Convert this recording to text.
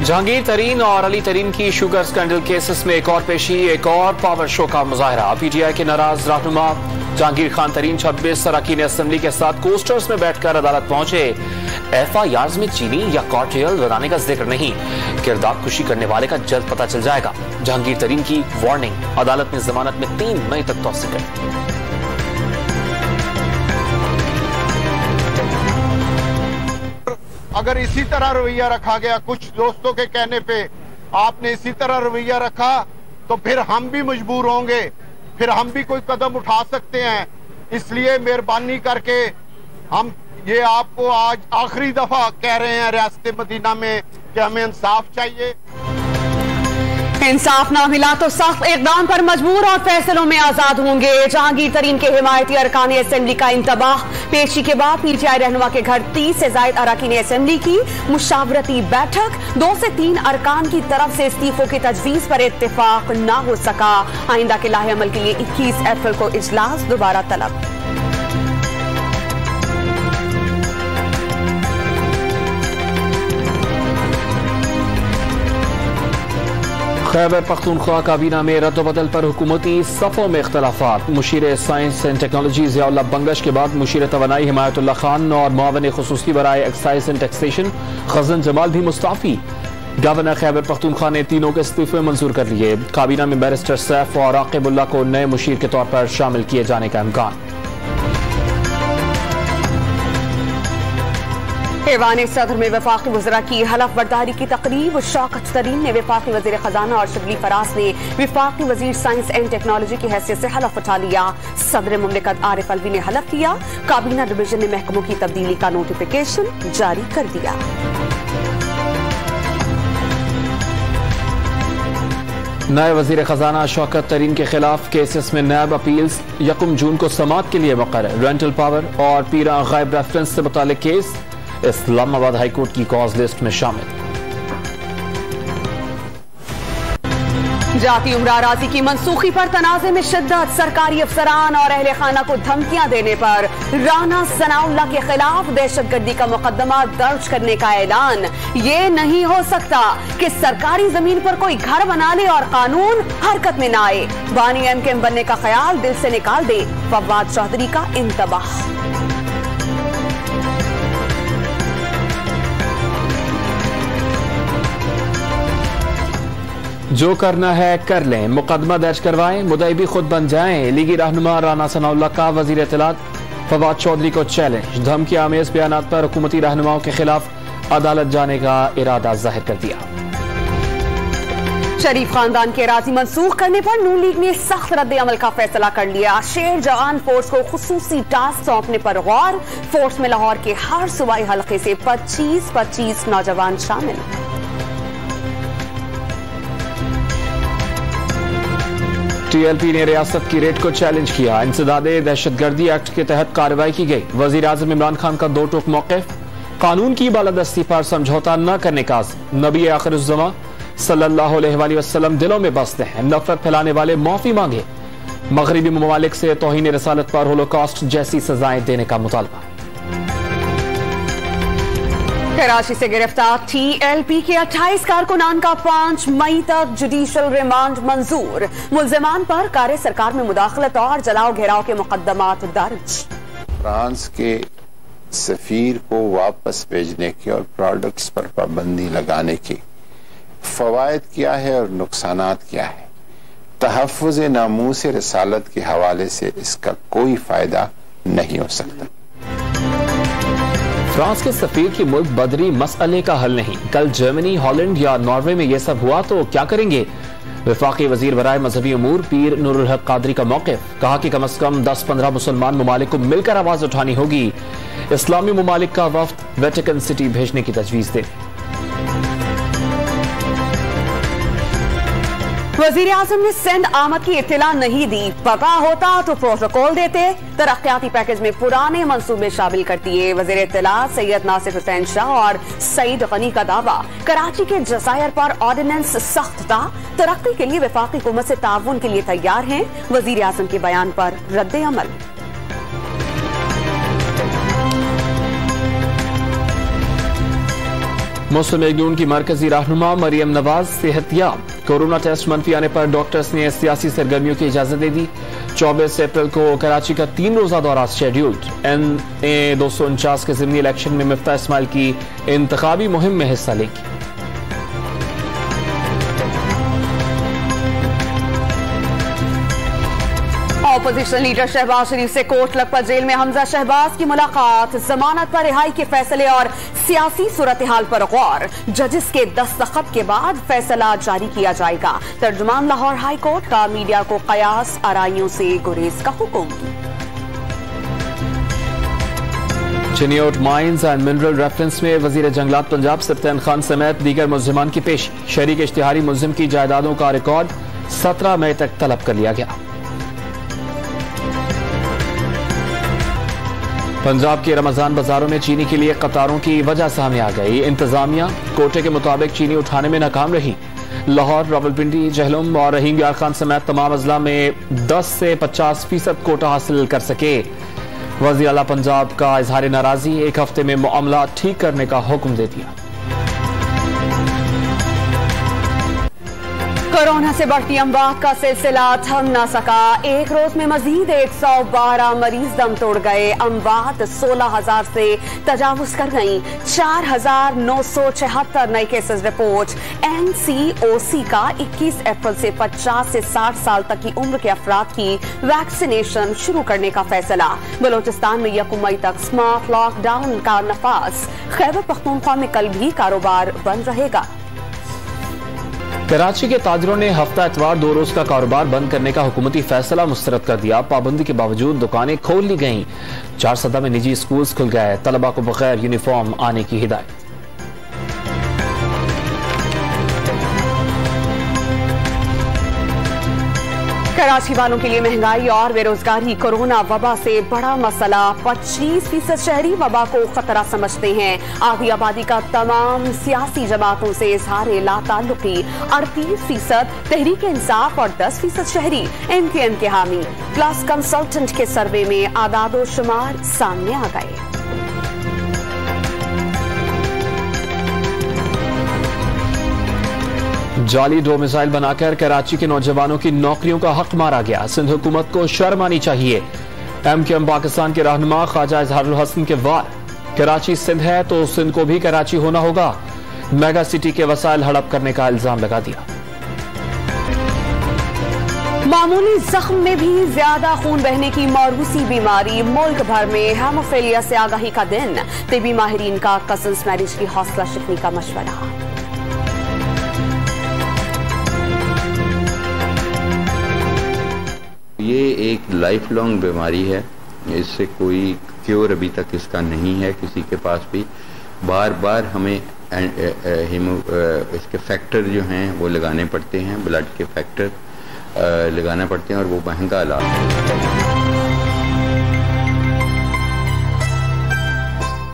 जहांगीर तरीन और अली तरीन की शुगर स्कैंडल केसेस में एक और पेशी, एक और पावर शो का मुजाहरा। पीटीआई के नाराज रहनुमा जहांगीर खान तरीन 26 अरकान असेंबली के साथ कोस्टर्स में बैठकर अदालत पहुंचे। एफआईआर में चीनी या कॉकटेल बनाने का जिक्र नहीं, किरदार खुशी करने वाले का जल्द पता चल जाएगा। जहांगीर तरीन की वार्निंग, अदालत ने जमानत में 3 मई तक तौसीक कर। अगर इसी तरह रवैया रखा गया, कुछ दोस्तों के कहने पे आपने इसी तरह रवैया रखा, तो फिर हम भी मजबूर होंगे, फिर हम भी कोई कदम उठा सकते हैं। इसलिए मेहरबानी करके हम ये आपको आज आखिरी दफा कह रहे हैं रियासत मदीना में कि हमें इंसाफ चाहिए। इंसाफ ना मिला तो सख्त इकदाम पर मजबूर और फैसलों में आजाद होंगे। जहांगीर तरीन के हिमायती अरकान असेंबली का इंतबाह। पेशी के बाद पीटीआई रहनुमा के घर 30 से ज्यादा अरकान असेंबली की मुशावरती बैठक। 2 से 3 अरकान की तरफ से इस्तीफों की तजवीज पर इत्तेफाक न हो सका। आइंदा के लाहे अमल के लिए 21 अप्रैल को इजलास दोबारा तलब। खैबर पख्तूनख्वा काबीना में रद्दबदल पर हुकूमती सफ़ों में इख्तलाफात। मुशीर science and technology Ziaullah Bangash के बाद मुशीर तवानाई हिमायतुल्लाह खान और मुआविन खुसूसी बराए एक्साइज एंड टैक्सेशन खजन जमाल भी मुस्ताफी। गवर्नर खैबर पख्तूनख्वा ने तीनों के इस्तीफे मंजूर कर लिए। काबीना में बैरिस्टर सैफ और आकिबुल्लाह को नए मुशीर के तौर पर शामिल किए जाने का इम्कान। ऐवान सदर में वफाकी वज़रा की हलफ बर्दारी की तकरीब। शौकत तरीन ने वफाकी वज़ीर खजाना और शबली फराज ने वफाकी वज़ीर साइंस एंड टेक्नोलॉजी की हैसियत से हलफ उठा लिया। सदर मुमलिकत आरिफ अलवी ने हलफ किया। काबीना डिवीजन ने महकमों की तब्दीली का नोटिफिकेशन जारी कर दिया। नए वजीर खजाना शौकत तरीन के खिलाफ केसेस में नैब अपील्स 1 जून को समाअत के लिए मुकर्रर। रेंटल पावर और पीरा गायब रेफरेंस से मुतालिक केस इस्लामाबाद हाईकोर्ट की कॉज लिस्ट में शामिल। जाती उम्रा राजी की मनसूखी पर तनाज़े में शिद्दत। सरकारी अफसरान और अहले खाना को धमकियां देने पर राना सनाउल्लाह के खिलाफ दहशतगर्दी का मुकदमा दर्ज करने का ऐलान। ये नहीं हो सकता कि सरकारी जमीन पर कोई घर बना ले और कानून हरकत में न आए। बानी एमकेएम बनने का ख्याल दिल से निकाल दे। फवाद चौधरी का इंतबाह। जो करना है कर लें, मुकदमा दर्ज करवाएं, मुद्दई भी खुद बन जाएं। लीगी रहनुमा राना सनाउल्लाह का वजीर इत्तलात फवाद चौधरी को चैलेंज। धमकी आमेज बयानात पर हुकूमती रहनुमाओं के खिलाफ अदालत जाने का इरादा जाहिर कर दिया। शरीफ खानदान के अराजी मंसूख करने पर नून लीग ने सख्त रद्द अमल का फैसला कर लिया। शेर जवान फोर्स को खुसूसी टास्क सौंपने पर गौर। फोर्स में लाहौर के हर सूबाई हल्के से 25-25 नौजवान शामिल। टीएलपी ने रियासत की रेट को चैलेंज किया। इंसदादे दहशतगर्दी एक्ट के तहत कार्रवाई की गई। वजीर आजम इमरान खान का 2 टोक मौक़िफ़। कानून की बालादस्ती पर समझौता न करने का आज़म। नबी आखिरुज़्ज़मा सल्लल्लाहु अलैहि वसल्लम दिलों में बसते हैं। नफरत फैलाने वाले माफी मांगे। मगरबी ममालिक से तौहीन रसालत पर होलोकॉस्ट जैसी सजाएं देने का मुतालबा। कराची से गिरफ्तार टीएलपी के 28 कारकुनान का 5 मई तक जुडिशल रिमांड मंजूर। मुल्जिमान पर कार्य सरकार में मुदाखलत और जलाओ घेराव के मुकदमात दर्ज। फ्रांस के सफीर को वापस भेजने की और प्रोडक्ट्स पर पाबंदी लगाने की फवायद क्या है और नुकसानात क्या है, तहफ़्फ़ुज़ नामूस रसालत के हवाले से इसका कोई फायदा नहीं हो सकता। फ्रांस के सफीर की मुल्क बदरी मसले का हल नहीं। कल जर्मनी, हॉलैंड या नॉर्वे में यह सब हुआ तो क्या करेंगे? वफाकी वजीर बराए मजहबी उमूर पीर नूरुल हक कादरी का मौक़िफ़। कहा कि कम से कम 10-15 मुसलमान ममालिक को मिलकर आवाज उठानी होगी। इस्लामी ममालिक का वफ्द वेटिकन सिटी भेजने की तजवीज़ दे। वजीर आजम ने सिंध आमद की इत्तला नहीं दी। पता होता तो प्रोटोकॉल देते। तरक्याती पैकेज में पुराने मंसूबे शामिल कर दिए। वजीर इत्तलात सैयद नासिर हुसैन शाह और सईद गनी का दावा। कराची के जज़ायर पर ऑर्डिनेंस सख्त था। तरक्की के लिए वफाकी हुकूमत से ताउन के लिए तैयार हैं। वजीर आजम के बयान पर रद्द अमल। मुस्लिम लीग नून की मरकजी रहनुमा मरियम नवाज सेहतियाब। कोरोना टेस्ट मनफी आने पर डॉक्टर्स ने सियासी सरगर्मियों की इजाजत दे दी। 24 अप्रैल को कराची का 3 रोजा दौरा शेड्यूल्ड। NA 249 के ज़िमनी इलेक्शन में मिफ्ता इस्माइल की इंतखाबी मुहिम में हिस्सा लेगी। अपोजिशन लीडर शहबाज शरीफ से कोट लखपत जेल में हमजा शहबाज की मुलाकात। जमानत पर रिहाई के फैसले और सियासी सूरत हाल पर गौर। जजिस के दस्तखत के बाद फैसला जारी किया जाएगा। तर्जुमान लाहौर हाई कोर्ट का मीडिया को कयास आराइयों से गुरेज का हुक्म। Chiniot mines and mineral reference में वजीर जंगलात पंजाब सप्तान खान समेत दीगर मुल्जिमान की पेशी। शरीक इश्तिहारी मुल्जिम की जायदादों का रिकॉर्ड 17 मई तक तलब कर लिया गया। पंजाब के रमजान बाजारों में चीनी के लिए कतारों की वजह सामने आ गई। इंतजामिया कोटे के मुताबिक चीनी उठाने में नाकाम रही। लाहौर, रावलपिंडी, जहलुम और रहीम यार खान समेत तमाम अजला में 10 से 50% कोटा हासिल कर सके। वज़ीर आला पंजाब का इजहार नाराजी। 1 हफ्ते में मामला ठीक करने का हुक्म दे दिया। कोरोना से बढ़ती अमवात का सिलसिला थम न सका। एक रोज में मजीद 112 मरीज दम तोड़ गए। अमवात 16,000 से तजावुज कर गईं। 4,976 नए केसेस रिपोर्ट। NCOC का 21 अप्रैल से 50 से 60 साल तक की उम्र के अफराद की वैक्सीनेशन शुरू करने का फैसला। बलोचिस्तान में 1 मई तक स्मार्ट लॉकडाउन का नफाज। खैबर पख्तूनख्वा में कल भी कारोबार बंद रहेगा। कराची के ताजरों ने हफ्ता एतवार 2 रोज का कारोबार बंद करने का हुकूमती फैसला मुस्तरद कर दिया। पाबंदी के बावजूद दुकानें खोल ली गईं। 4 सदा में निजी स्कूल्स खुल गए। तलबा को बगैर यूनिफॉर्म आने की हिदायत। कराची वालों के लिए महंगाई और बेरोजगारी कोरोना वबा से बड़ा मसला। 25% शहरी वबा को खतरा समझते हैं। आधी आबादी का तमाम सियासी जमातों से इजहार लाताल्लुकी। 38% तहरीक इंसाफ और 10% शहरी MTN के हामी। प्लस कंसल्टेंट के सर्वे में आदादो शुमार सामने आ गए। जाली ड्रो मिसाइल बनाकर कराची के नौजवानों की नौकरियों का हक मारा गया। सिंध हुकूमत को शर्म आनी चाहिए। MQM पाकिस्तान के रहनुमा ख्वाजा इजहारुल हसन के वार। कराची सिंध है तो सिंध को भी कराची होना होगा। मेगा सिटी के वसाइल हड़प करने का इल्जाम लगा दिया। मामूली जख्म में भी ज्यादा खून बहने की मौरूसी बीमारी। मुल्क भर में हेमोफीलिया से आगाही का दिन। तिबी माहिरीन का कजन्स मैरिज की हौसला शिकनी का मशवरा। ये एक लाइफ लॉन्ग बीमारी है। इससे कोई क्योर अभी तक इसका नहीं है किसी के पास भी। बार बार हमें इसके फैक्टर जो हैं वो लगाने पड़ते हैं। ब्लड के फैक्टर लगाना पड़ते हैं और वो महंगा इलाज है।